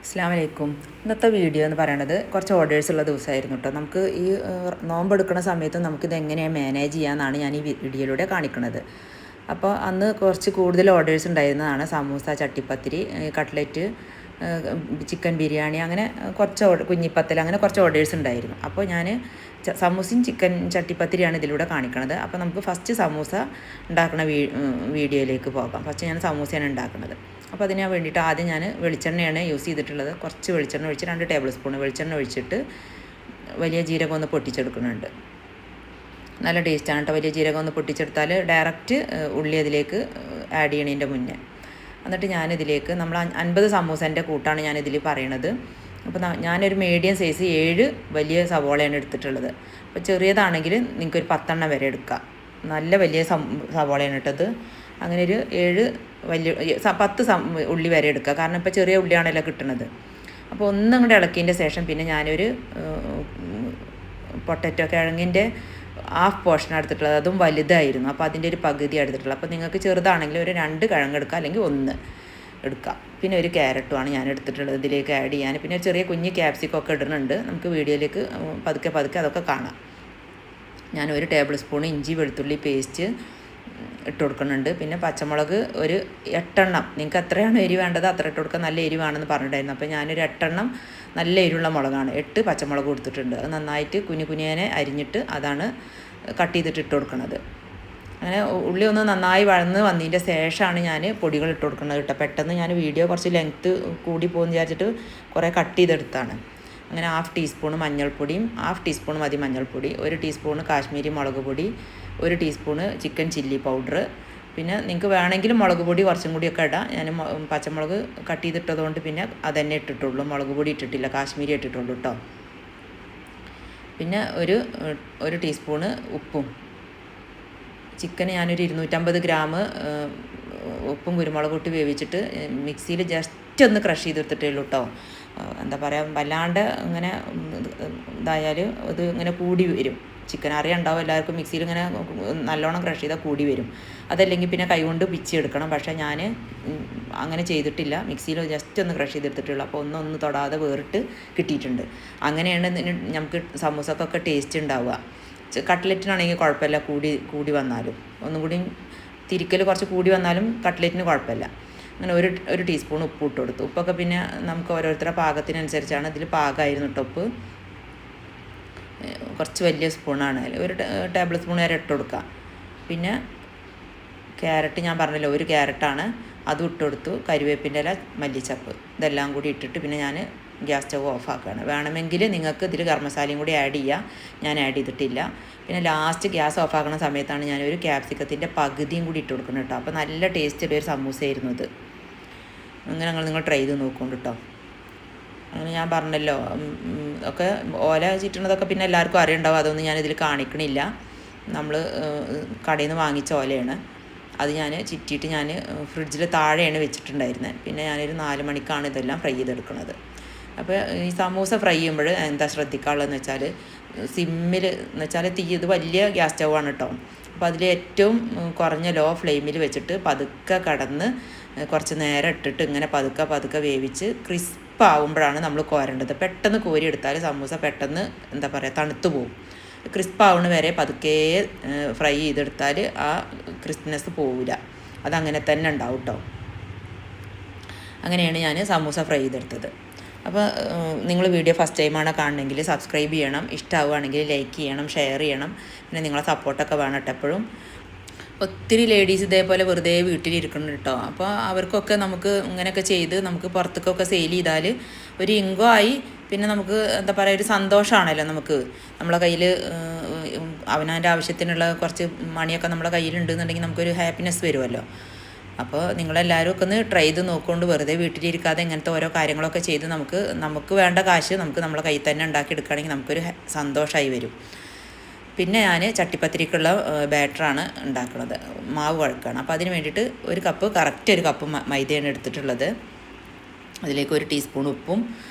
അസ്സലാമു അലൈക്കും. ഇന്നത്തെ വീഡിയോ എന്ന് പറയുന്നത് കുറച്ച് ഓർഡേഴ്സ് ഉള്ള ദിവസമായിരുന്നു കേട്ടോ. നമുക്ക് ഈ നോമ്പെടുക്കുന്ന സമയത്ത് നമുക്കിത് എങ്ങനെയാണ് മാനേജ് ചെയ്യാമെന്നാണ് ഞാൻ ഈ വീഡിയോയിലൂടെ കാണിക്കുന്നത്. അപ്പോൾ അന്ന് കുറച്ച് കൂടുതൽ ഓർഡേഴ്സ് ഉണ്ടായിരുന്നതാണ്. സമൂസ, ചട്ടിപ്പത്തിരി, കട്ട്ലറ്റ്, ചിക്കൻ ബിരിയാണി, അങ്ങനെ കുറച്ച് കുഞ്ഞിപ്പത്തൽ, അങ്ങനെ കുറച്ച് ഓർഡേഴ്സ് ഉണ്ടായിരുന്നു. അപ്പോൾ ഞാൻ സമൂസയും ചിക്കൻ ചട്ടിപ്പത്തിരിയാണ് ഇതിലൂടെ കാണിക്കുന്നത്. അപ്പോൾ നമുക്ക് ഫസ്റ്റ് സമൂസ ഉണ്ടാക്കുന്ന വീഡിയോയിലേക്ക് പോകാം. ഫസ്റ്റ് ഞാൻ സമൂസയാണ് ഉണ്ടാക്കുന്നത്. അപ്പോൾ അതിന് വേണ്ടിയിട്ട് ആദ്യം ഞാൻ വെളിച്ചെണ്ണയാണ് യൂസ് ചെയ്തിട്ടുള്ളത്. കുറച്ച് വെളിച്ചെണ്ണ ഒഴിച്ച് 2 ടേബിൾ സ്പൂൺ വെളിച്ചെണ്ണ ഒഴിച്ചിട്ട് വലിയ ജീരകം ഒന്ന് പൊട്ടിച്ചെടുക്കുന്നുണ്ട്. നല്ല ടേസ്റ്റാണ് കേട്ടോ. വലിയ ജീരകം ഒന്ന് പൊട്ടിച്ചെടുത്താൽ ഡയറക്റ്റ് ഉള്ളി അതിലേക്ക് ആഡ് ചെയ്യണതിൻ്റെ മുന്നേ. എന്നിട്ട് ഞാനിതിലേക്ക് നമ്മൾ 50 സമൂസേൻ്റെ കൂട്ടാണ് ഞാനിതിൽ പറയണത്. അപ്പോൾ ഞാനൊരു മീഡിയം സൈസ് 7 വലിയ സവോളയാണ് എടുത്തിട്ടുള്ളത്. അപ്പോൾ ചെറിയതാണെങ്കിൽ നിങ്ങൾക്കൊരു 10 വരെ എടുക്കാം. നല്ല വലിയ സവോളയാണ് ഇട്ടത്. അങ്ങനെ ഒരു 7 വലിയ 10 ഉള്ളി വരെ എടുക്കുക. കാരണം ഇപ്പോൾ ചെറിയ ഉള്ളിയാണല്ലോ കിട്ടുന്നത്. അപ്പോൾ ഒന്നും കൂടെ ഇളക്കിയതിൻ്റെ ശേഷം പിന്നെ ഞാനൊരു പൊട്ടറ്റോ കിഴങ്ങിൻ്റെ ഹാഫ് പോർഷൻ എടുത്തിട്ടുള്ളത്. അതും വലുതായിരുന്നു. അപ്പോൾ അതിൻ്റെ ഒരു പകുതി എടുത്തിട്ടുള്ളത്. അപ്പോൾ നിങ്ങൾക്ക് ചെറുതാണെങ്കിൽ ഒരു 2 കിഴങ്ങ് എടുക്കുക, അല്ലെങ്കിൽ 1 എടുക്കാം. പിന്നെ ഒരു ക്യാരറ്റുമാണ് ഞാൻ എടുത്തിട്ടുള്ളത് ഇതിലേക്ക് ആഡ് ചെയ്യാൻ. പിന്നെ ചെറിയ കുഞ്ഞ് ക്യാപ്സിക്കൊക്കെ ഇടുന്നുണ്ട്. നമുക്ക് വീഡിയോയിലേക്ക് പതുക്കെ അതൊക്കെ കാണാം. ഞാൻ 1 ടേബിൾ സ്പൂൺ ഇഞ്ചി വെളുത്തുള്ളി പേസ്റ്റ് ഇട്ട് കൊടുക്കുന്നുണ്ട്. പിന്നെ പച്ചമുളക് ഒരു 8 എണ്ണം. നിങ്ങൾക്ക് എത്രയാണ് എരി വേണ്ടത് അത്ര ഇട്ട് കൊടുക്കുക. നല്ല എരിവാണെന്ന് പറഞ്ഞിട്ടായിരുന്നു. അപ്പോൾ ഞാനൊരു 8 എണ്ണം നല്ല എരിവുള്ള മുളകാണ്. 8 പച്ചമുളക് കൊടുത്തിട്ടുണ്ട്. അത് നന്നായിട്ട് കുനിയെ അരിഞ്ഞിട്ട് അതാണ് കട്ട് ചെയ്തിട്ട് ഇട്ട് കൊടുക്കുന്നത്. അങ്ങനെ ഉള്ളി ഒന്ന് നന്നായി വഴന്ന് വന്നതിൻ്റെ ശേഷമാണ് ഞാൻ പൊടികൾ ഇട്ട് കൊടുക്കുന്നത് കേട്ടോ. പെട്ടെന്ന് ഞാൻ വീഡിയോ കുറച്ച് ലെങ്ത്ത് കൂടി പോകുമെന്ന് വിചാരിച്ചിട്ട് കുറേ കട്ട് ചെയ്തെടുത്താണ്. അങ്ങനെ 1/2 ടീസ്പൂൺ മഞ്ഞൾപ്പൊടിയും 1/2 ടീസ്പൂൺ മതി മഞ്ഞൾപ്പൊടി, 1 ടീസ്പൂൺ കാശ്മീരി മുളക് പൊടി, 1 ടീസ്പൂൺ ചിക്കൻ ചില്ലി പൗഡർ. പിന്നെ നിങ്ങൾക്ക് വേണമെങ്കിൽ മുളക് പൊടി കുറച്ചും കൂടിയൊക്കെ ഇടാം. ഞാൻ പച്ചമുളക് കട്ട് ചെയ്തിട്ടതുകൊണ്ട് പിന്നെ അതന്നെ ഇട്ടിട്ടുള്ളൂ, മുളക് പൊടി ഇട്ടിട്ടില്ല, കാശ്മീരി ഇട്ടിട്ടുള്ളൂ കേട്ടോ. പിന്നെ ഒരു ടീസ്പൂണ് ഉപ്പും. ചിക്കൻ ഞാനൊരു 250 ഗ്രാം ഉപ്പും കുരുമുളകും ഇട്ട് വേവിച്ചിട്ട് മിക്സിയിൽ ജസ്റ്റ് ഒന്ന് ക്രഷ് ചെയ്തെടുത്തിട്ടേ ഉള്ളൂ കേട്ടോ. എന്താ പറയുക, വല്ലാണ്ട് ഇങ്ങനെ ഇതായാൽ അത് ഇങ്ങനെ കൂടി വരും. ചിക്കൻ അറിയാണ്ടാവും എല്ലാവർക്കും. മിക്സിയിൽ ഇങ്ങനെ നല്ലോണം ക്രഷ് ചെയ്താൽ കൂടി വരും. അതല്ലെങ്കിൽ പിന്നെ കൈകൊണ്ട് പിച്ചെടുക്കണം. പക്ഷേ ഞാൻ അങ്ങനെ ചെയ്തിട്ടില്ല. മിക്സിയിൽ ജസ്റ്റ് ഒന്ന് ക്രഷ് ചെയ്തെടുത്തിട്ടുള്ളൂ. അപ്പോൾ ഒന്നും തൊടാതെ വേറിട്ട് കിട്ടിയിട്ടുണ്ട്. അങ്ങനെയാണ് നമുക്ക് സമൂസക്കൊക്കെ ടേസ്റ്റ് ഉണ്ടാവുക. കട്ട്ലറ്റിനാണെങ്കിൽ കുഴപ്പമില്ല, കൂടി വന്നാലും ഒന്നും കൂടി തിരിക്കൽ കുറച്ച് കൂടി വന്നാലും കട്ട്ലറ്റിന് കുഴപ്പമില്ല. അങ്ങനെ ഒരു ടീസ്പൂൺ ഉപ്പ് ഇട്ട് കൊടുത്തു. ഉപ്പൊക്കെ പിന്നെ നമുക്ക് ഓരോരുത്തരുടെ പാകത്തിനനുസരിച്ചാണ്. ഇതിൽ പാകമായിരുന്നു കേട്ടോ ഉപ്പ്. കുറച്ച് വലിയ സ്പൂണാണ്, 1 ടേബിൾ സ്പൂൺ വരെ ഇട്ട് കൊടുക്കുക. പിന്നെ ക്യാരറ്റ് ഞാൻ പറഞ്ഞല്ലോ, 1 ക്യാരറ്റാണ്, അതും ഇട്ട് കൊടുത്തു. കരിവേപ്പിൻ്റെ ഇല, മല്ലിച്ചപ്പ്, ഇതെല്ലാം കൂടി ഇട്ടിട്ട് പിന്നെ ഞാൻ ഗ്യാസ് സ്റ്റവ് ഓഫാക്കുകയാണ്. വേണമെങ്കിൽ നിങ്ങൾക്ക് ഇതിൽ ഗരം മസാലയും കൂടി ആഡ് ചെയ്യുക. ഞാൻ ആഡ് ചെയ്തിട്ടില്ല. പിന്നെ ലാസ്റ്റ് ഗ്യാസ് ഓഫാക്കുന്ന സമയത്താണ് ഞാനൊരു ക്യാപ്സിക്കത്തിൻ്റെ പകുതിയും കൂടി ഇട്ട് കൊടുക്കുന്നത് കേട്ടോ. അപ്പോൾ നല്ല ടേസ്റ്റുള്ളൊരു സമൂസയായിരുന്നു ഇത്. അങ്ങനെ നിങ്ങൾ ട്രൈ ചെയ്ത് നോക്കുന്നുണ്ട് കേട്ടോ. അങ്ങനെ ഞാൻ പറഞ്ഞല്ലോ, ഒക്കെ ഓല ചുറ്റുന്നതൊക്കെ പിന്നെ എല്ലാവർക്കും അറിയുണ്ടാവും. അതൊന്നും ഞാനിതിൽ കാണിക്കണില്ല. നമ്മൾ കടയിൽ നിന്ന് വാങ്ങിച്ച ഓലയാണ്. അത് ഞാൻ ചുറ്റിയിട്ട് ഞാൻ ഫ്രിഡ്ജിൽ താഴെയാണ് വെച്ചിട്ടുണ്ടായിരുന്നത്. പിന്നെ ഞാനൊരു 4 മണിക്കാണ് ഇതെല്ലാം ഫ്രൈ ചെയ്തെടുക്കുന്നത്. അപ്പോൾ ഈ സമൂസ ഫ്രൈ ചെയ്യുമ്പോൾ എന്താ ശ്രദ്ധിക്കാനുള്ളതെന്ന് വെച്ചാൽ, സിമ്മിൽ എന്ന് വെച്ചാൽ ഇത് വലിയ ഗ്യാസ് സ്റ്റൗവാണ് കേട്ടോ. അപ്പോൾ അതിൽ ഏറ്റവും കുറഞ്ഞ ലോ ഫ്ലെയിമിൽ വെച്ചിട്ട് പതുക്കെ കടന്ന് കുറച്ച് നേരം ഇട്ടിട്ട് ഇങ്ങനെ പതുക്കെ വേവിച്ച് ക്രിസ്പാവുമ്പോഴാണ് നമ്മൾ കോരേണ്ടത്. പെട്ടെന്ന് കോരിയെടുത്താൽ സമൂസ പെട്ടെന്ന് എന്താ പറയുക തണുത്തു പോകും. ക്രിസ്പാവുന്ന വരെ പതുക്കെ ഫ്രൈ ചെയ്തെടുത്താൽ ആ ക്രിസ്പിനെസ് പോവില്ല. അതങ്ങനെ തന്നെ ഉണ്ടാവും കേട്ടോ. അങ്ങനെയാണ് ഞാൻ സമൂസ ഫ്രൈ ചെയ്തെടുത്തത്. അപ്പോൾ നിങ്ങൾ വീഡിയോ ഫസ്റ്റ് ടൈമാണ് കാണണമെങ്കിൽ സബ്സ്ക്രൈബ് ചെയ്യണം. ഇഷ്ടമാവുകയാണെങ്കിൽ ലൈക്ക് ചെയ്യണം, ഷെയർ ചെയ്യണം. പിന്നെ നിങ്ങളെ സപ്പോർട്ടൊക്കെ വേണം കേട്ടോ എപ്പോഴും. ഒത്തിരി ലേഡീസ് ഇതേപോലെ വെറുതെ വീട്ടിലിരിക്കുന്നുണ്ട് കേട്ടോ. അപ്പോൾ അവർക്കൊക്കെ നമുക്ക് ഇങ്ങനെയൊക്കെ ചെയ്ത് നമുക്ക് പുറത്തേക്കൊക്കെ സെയിൽ ചെയ്താൽ ഒരു ഇൻകം ആയി. പിന്നെ നമുക്ക് എന്താ പറയുക, ഒരു സന്തോഷമാണല്ലോ നമുക്ക്. നമ്മളെ കയ്യിൽ അവനവൻ്റെ ആവശ്യത്തിനുള്ള കുറച്ച് മണിയൊക്കെ നമ്മളെ കയ്യിലുണ്ടെന്നുണ്ടെങ്കിൽ നമുക്കൊരു ഹാപ്പിനെസ് വരുമല്ലോ. അപ്പോൾ നിങ്ങളെല്ലാവരും ഒക്കെ ഒന്ന് ട്രൈ ചെയ്ത് നോക്കുകൊണ്ട് വെറുതെ വീട്ടിലിരിക്കാതെ ഇങ്ങനത്തെ ഓരോ കാര്യങ്ങളൊക്കെ ചെയ്ത് നമുക്ക് വേണ്ട കാശ് നമുക്ക് നമ്മളെ കയ്യിൽ തന്നെ ഉണ്ടാക്കിയെടുക്കുകയാണെങ്കിൽ നമുക്കൊരു സന്തോഷമായി വരും. പിന്നെ ഞാൻ ചട്ടിപ്പത്തിരിക്കുള്ള ബാറ്ററാണ് ഉണ്ടാക്കുന്നത്, മാവ് കുഴക്കുകയാണ്. അപ്പോൾ അതിന് വേണ്ടിയിട്ട് കറക്റ്റ് ഒരു കപ്പ് മൈദയാണ് എടുത്തിട്ടുള്ളത്. അതിലേക്ക് 1 ടീസ്പൂൺ ഉപ്പും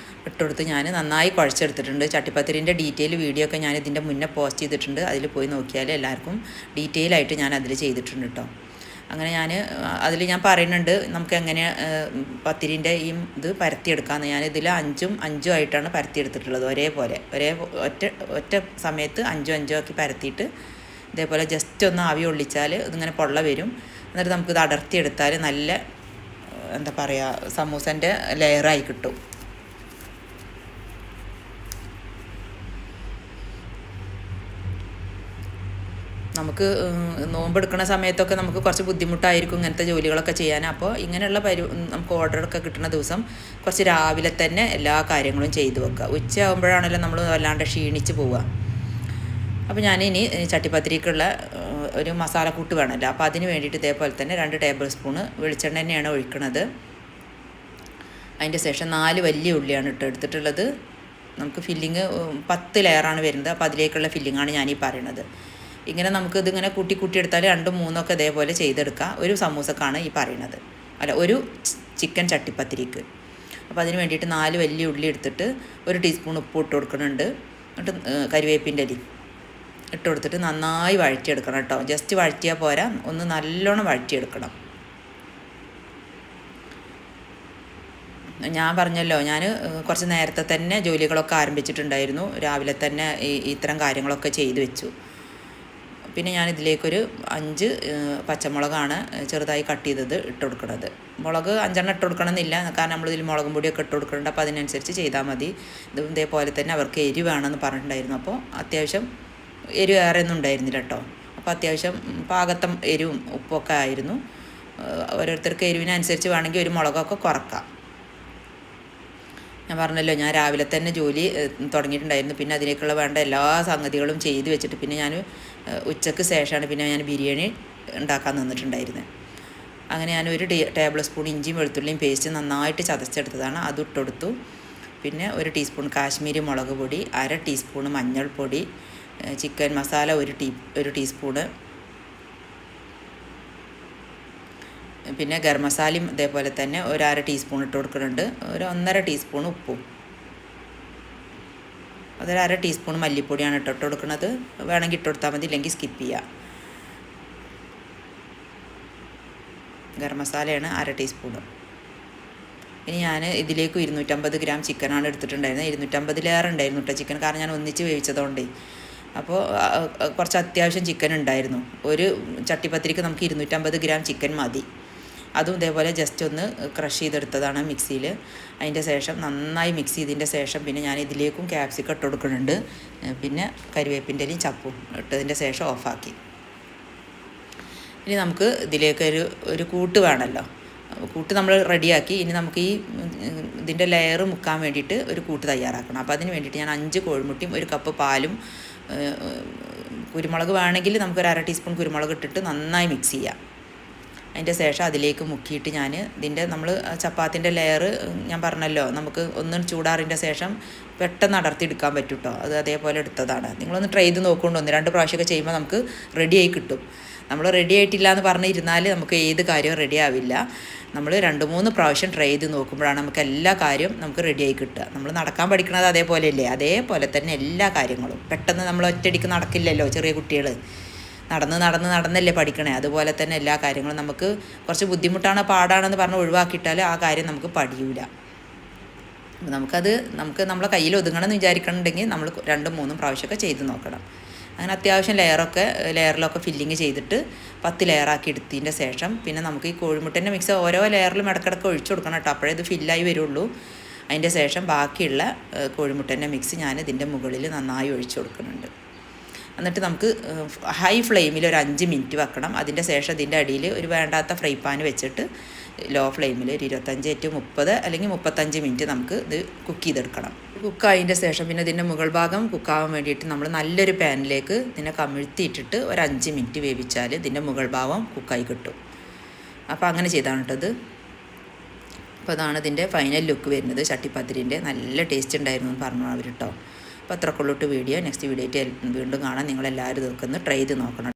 ഇട്ടുകൊടുത്ത് ഞാൻ നന്നായി കുഴച്ചെടുത്തിട്ടുണ്ട്. ചട്ടിപ്പത്തിരിൻ്റെ ഡീറ്റെയിൽ വീഡിയോ ഒക്കെ ഞാൻ ഇതിൻ്റെ മുന്നേ പോസ്റ്റ് ചെയ്തിട്ടുണ്ട്. അതിൽ പോയി നോക്കിയാൽ എല്ലാവർക്കും ഡീറ്റെയിൽ ആയിട്ട് ഞാൻ അതിൽ ചെയ്തിട്ടുണ്ട് കേട്ടോ. അങ്ങനെ അതിൽ ഞാൻ പറയുന്നുണ്ട് നമുക്ക് എങ്ങനെ പത്തിരിൻ്റെ ഈ ഇത് പരത്തിയെടുക്കാമെന്ന്. ഞാൻ ഇതിൽ 5 ആയിട്ടാണ് പരത്തിയെടുത്തിട്ടുള്ളത്. ഒറ്റ സമയത്ത് 5 ആക്കി പരത്തിയിട്ട് ഇതേപോലെ ജസ്റ്റ് ഒന്ന് ആവി ഒള്ളിച്ചാൽ ഇതിങ്ങനെ പൊള്ള വരും. എന്നിട്ട് നമുക്കിത് അടർത്തിയെടുത്താൽ നല്ല എന്താ പറയുക സമൂസൻ്റെ ലെയറായി കിട്ടും. നമുക്ക് നോമ്പെടുക്കുന്ന സമയത്തൊക്കെ നമുക്ക് കുറച്ച് ബുദ്ധിമുട്ടായിരിക്കും ഇങ്ങനത്തെ ജോലികളൊക്കെ ചെയ്യാൻ. അപ്പോൾ ഇങ്ങനെയുള്ള നമുക്ക് ഓർഡറൊക്കെ കിട്ടുന്ന ദിവസം കുറച്ച് രാവിലെ തന്നെ എല്ലാ കാര്യങ്ങളും ചെയ്തു വെക്കുക. ഉച്ചയാകുമ്പോഴാണല്ലോ നമ്മൾ വല്ലാണ്ട് ക്ഷീണിച്ച് പോവുക. അപ്പോൾ ഞാനിനി ചട്ടിപ്പത്തിരിക്കുള്ള ഒരു മസാലക്കൂട്ട് വേണമല്ലോ. അപ്പോൾ അതിന് വേണ്ടിയിട്ട് ഇതേപോലെ തന്നെ 2 ടേബിൾ സ്പൂണ് വെളിച്ചെണ്ണ തന്നെയാണ് ഒഴിക്കുന്നത്. അതിൻ്റെ ശേഷം 4 വലിയ ഉള്ളിയാണ് എടുത്തിട്ടുള്ളത്. നമുക്ക് ഫില്ലിങ് 10 ലെയറാണ് വരുന്നത്. അപ്പോൾ അതിലേക്കുള്ള ഫില്ലിങ്ങാണ് ഞാനീ പറയണത്. ഇങ്ങനെ നമുക്ക് ഇതിങ്ങനെ കൂട്ടി എടുത്താൽ 2, 3 ഒക്കെ ഇതേപോലെ ചെയ്തെടുക്കാം. ഒരു സമൂസക്കാണ് ഈ പറയുന്നത്, അല്ല ഒരു ചിക്കൻ ചട്ടിപ്പത്തിരിക്ക്. അപ്പോൾ അതിന് വേണ്ടിയിട്ട് 4 വലിയ ഉള്ളി എടുത്തിട്ട് 1 ടീസ്പൂൺ ഉപ്പ് ഇട്ട് കൊടുക്കുന്നുണ്ട്. എന്നിട്ട് കരിവേപ്പിൻ്റെ ഇല ഇട്ട് കൊടുത്തിട്ട് നന്നായി വഴറ്റിയെടുക്കണം കേട്ടോ. ജസ്റ്റ് വഴറ്റിയാൽ പോരാ, ഒന്ന് നല്ലോണം വഴറ്റിയെടുക്കണം. ഞാൻ പറഞ്ഞല്ലോ, ഞാൻ കുറച്ച് നേരത്തെ തന്നെ ജോലികളൊക്കെ ആരംഭിച്ചിട്ടുണ്ടായിരുന്നു. രാവിലെ തന്നെ ഇത്തരം കാര്യങ്ങളൊക്കെ ചെയ്തു വെച്ചു. പിന്നെ ഞാൻ ഇതിലേക്കൊരു 5 പച്ചമുളകാണ് ചെറുതായി കട്ട് ചെയ്തത് ഇട്ട് കൊടുക്കുന്നത്. മുളക് 5 എണ്ണം ഇട്ട് കൊടുക്കണമെന്നില്ല, കാരണം നമ്മളിതിൽ മുളകും പൊടിയൊക്കെ ഇട്ട് കൊടുക്കുന്നുണ്ട്. അപ്പോൾ അതിനനുസരിച്ച് ചെയ്താൽ മതി. ഇതേപോലെ തന്നെ അവർക്ക് എരിവ് വേണമെന്ന് പറഞ്ഞിട്ടുണ്ടായിരുന്നു. അപ്പോൾ അത്യാവശ്യം എരിവ് ഏറെ ഒന്നും ഉണ്ടായിരുന്നില്ല കേട്ടോ. അപ്പോൾ അത്യാവശ്യം പാകത്തം എരിവും ഉപ്പൊക്കെ ആയിരുന്നു. ഓരോരുത്തർക്ക് എരിവിനനുസരിച്ച് വേണമെങ്കിൽ ഒരു മുളകൊക്കെ കുറക്കാം. ഞാൻ പറഞ്ഞല്ലോ, ഞാൻ രാവിലെ തന്നെ ജോലി തുടങ്ങിയിട്ടുണ്ടായിരുന്നു. പിന്നെ അതിലേക്കുള്ള വേണ്ട എല്ലാ സംഗതികളും ചെയ്ത് വെച്ചിട്ട് പിന്നെ ഞാൻ ഉച്ചയ്ക്ക് ശേഷമാണ് പിന്നെ ഞാൻ ബിരിയാണി ഉണ്ടാക്കാൻ നിന്നിട്ടുണ്ടായിരുന്നത്. അങ്ങനെ ഞാൻ 1 ടേബിൾ സ്പൂൺ ഇഞ്ചിയും വെളുത്തുള്ളിയും പേസ്റ്റ് നന്നായിട്ട് ചതച്ചെടുത്തതാണ്, അത് ഇട്ടെടുത്തു. പിന്നെ 1 ടീസ്പൂൺ കാശ്മീരി മുളക് പൊടി, 1/2 ടീസ്പൂൺ മഞ്ഞൾപ്പൊടി, ചിക്കൻ മസാല 1 ടീസ്പൂണ്, പിന്നെ ഗരം മസാലയും ഇതേപോലെ തന്നെ 1/2 ടീസ്പൂൺ ഇട്ട് കൊടുക്കുന്നുണ്ട്. 1.5 ടീസ്പൂൺ ഉപ്പും, 1/2 ടീസ്പൂൺ മല്ലിപ്പൊടിയാണ് ഇട്ട് കൊടുക്കുന്നത്. വേണമെങ്കിൽ ഇട്ട് കൊടുത്താൽ മതി, ഇല്ലെങ്കിൽ സ്കിപ്പ് ചെയ്യുക. ഗരം മസാലയാണ് 1/2 ടീസ്പൂൺ. ഇനി ഞാൻ ഇതിലേക്ക് 250 ഗ്രാം ചിക്കനാണ് എടുത്തിട്ടുണ്ടായിരുന്നത്. 250-ലേറെ ഉണ്ടായിരുന്നു കേട്ടോ ചിക്കൻ, കാരണം ഞാൻ ഒന്നിച്ച് വേവിച്ചതുകൊണ്ടേ. അപ്പോൾ കുറച്ച് അത്യാവശ്യം ചിക്കൻ ഉണ്ടായിരുന്നു. ഒരു ചട്ടിപ്പത്തിരിക്ക് നമുക്ക് 250 ഗ്രാം ചിക്കൻ മതി. അതും ഇതേപോലെ ജസ്റ്റ് ഒന്ന് ക്രഷ് ചെയ്തെടുത്തതാണ് മിക്സിയിൽ. അതിൻ്റെ ശേഷം നന്നായി മിക്സ് ചെയ്തതിൻ്റെ ശേഷം പിന്നെ ഞാൻ ഇതിലേക്കും ക്യാപ്സിക്കം ഇട്ട് കൊടുക്കുന്നുണ്ട്. പിന്നെ കരിവേപ്പിൻ്റെ ഇലയും ചപ്പും ഇട്ടതിൻ്റെ ശേഷം ഓഫാക്കി. ഇനി നമുക്ക് ഇതിലേക്ക് ഒരു കൂട്ട് വേണമല്ലോ. കൂട്ട് നമ്മൾ റെഡിയാക്കി. ഇനി നമുക്ക് ഇതിൻ്റെ ലെയർ മുക്കാൻ വേണ്ടിയിട്ട് ഒരു കൂട്ട് തയ്യാറാക്കണം. അപ്പോൾ അതിന് വേണ്ടിയിട്ട് ഞാൻ 5 കോഴിമുട്ടയും 1 കപ്പ് പാലും, കുരുമുളക് വേണമെങ്കിൽ നമുക്ക് 1/2 ടീസ്പൂൺ കുരുമുളക് ഇട്ടിട്ട് നന്നായി മിക്സ് ചെയ്യാം. അതിൻ്റെ ശേഷം അതിലേക്ക് മുക്കിയിട്ട് ഞാൻ നമ്മൾ ചപ്പാത്തിൻ്റെ ലെയർ ഞാൻ പറഞ്ഞല്ലോ, നമുക്ക് ഒന്ന് ചൂടാറിൻ്റെ ശേഷം പെട്ടെന്ന് അടർത്തിയെടുക്കാൻ പറ്റും കേട്ടോ. അത് അതേപോലെ എടുത്തതാണ്. നിങ്ങളൊന്ന് ട്രൈ ചെയ്ത് നോക്കുകൊണ്ട് 1-2 പ്രാവശ്യമൊക്കെ ചെയ്യുമ്പോൾ നമുക്ക് റെഡിയായി കിട്ടും. നമ്മൾ റെഡി ആയിട്ടില്ല എന്ന് പറഞ്ഞിരുന്നാൽ നമുക്ക് ഏത് കാര്യവും റെഡി ആവില്ല. നമ്മൾ 2-3 പ്രാവശ്യം ട്രൈ ചെയ്ത് നോക്കുമ്പോഴാണ് നമുക്ക് എല്ലാ കാര്യവും നമുക്ക് റെഡിയായി കിട്ടുക. നമ്മൾ നടക്കാൻ പഠിക്കുന്നത് അതേപോലെയല്ലേ, അതേപോലെ തന്നെ എല്ലാ കാര്യങ്ങളും പെട്ടെന്ന് നമ്മൾ ഒറ്റയടിക്ക് നടക്കില്ലല്ലോ. ചെറിയ കുട്ടികൾ നടന്നല്ലേ പഠിക്കണേ. അതുപോലെ തന്നെ എല്ലാ കാര്യങ്ങളും നമുക്ക് കുറച്ച് ബുദ്ധിമുട്ടാണ് പാടാണെന്ന് പറഞ്ഞ് ഒഴിവാക്കിയിട്ടാൽ ആ കാര്യം നമുക്ക് പഠിയൂല. നമുക്ക് നമ്മളെ കയ്യിൽ ഒതുങ്ങണമെന്ന് വിചാരിക്കണമെന്നുണ്ടെങ്കിൽ നമ്മൾ 2-3 പ്രാവശ്യമൊക്കെ ചെയ്ത് നോക്കണം. അങ്ങനെ അത്യാവശ്യം ലെയറിലൊക്കെ ഫില്ലിങ് ചെയ്തിട്ട് 10 ലെയറാക്കി എടുത്തതിൻ്റെ ശേഷം പിന്നെ നമുക്ക് ഈ കോഴിമുട്ടൻ്റെ മിക്സ് ഓരോ ലെയറിലും ഇടയ്ക്കിടയ്ക്ക് ഒഴിച്ചു കൊടുക്കണം കേട്ടോ, അപ്പോഴേ ഇത് ഫില്ലായി വരുള്ളൂ. അതിൻ്റെ ശേഷം ബാക്കിയുള്ള കോഴിമുട്ടൻ്റെ മിക്സ് ഞാൻ ഇതിൻ്റെ മുകളിൽ നന്നായി ഒഴിച്ചു കൊടുക്കുന്നുണ്ട്. എന്നിട്ട് നമുക്ക് ഹൈ ഫ്ലെയിമിൽ ഒരു 5 മിനിറ്റ് വെക്കണം. അതിൻ്റെ ശേഷം ഇതിൻ്റെ അടിയിൽ ഒരു വേണ്ടാത്ത ഫ്രൈ പാൻ വെച്ചിട്ട് ലോ ഫ്ലെയിമിൽ ഒരു 25-30 അല്ലെങ്കിൽ 35 മിനിറ്റ് നമുക്ക് ഇത് കുക്ക് ചെയ്തെടുക്കണം. കുക്കായതിൻ്റെ ശേഷം പിന്നെ ഇതിൻ്റെ മുകൾ ഭാഗം കുക്കാവാൻ വേണ്ടിയിട്ട് നമ്മൾ നല്ലൊരു പാനിലേക്ക് ഇതിനെ കമിഴ്ത്തിയിട്ടിട്ട് ഒരു 5 മിനിറ്റ് വേവിച്ചാൽ ഇതിൻ്റെ മുകൾ ഭാഗം കുക്കായി കിട്ടും. അപ്പോൾ അങ്ങനെ ചെയ്താണ് കേട്ടത്. അപ്പോൾ അതാണ് ഇതിൻ്റെ ഫൈനൽ ലുക്ക് വരുന്നത്. ചട്ടിപ്പത്തിരിൻ്റെ നല്ല ടേസ്റ്റ് ഉണ്ടായിരുന്നു എന്ന് പറഞ്ഞു അവർ കേട്ടോ. അപ്പോൾ അത്രക്കുള്ളൂട്ട് വീഡിയോ. നെക്സ്റ്റ് വീഡിയോ വീണ്ടും കാണാൻ നിങ്ങളെല്ലാവരും ഇതൊക്കെ ഒന്ന് ട്രൈ ചെയ്ത് നോക്കണം.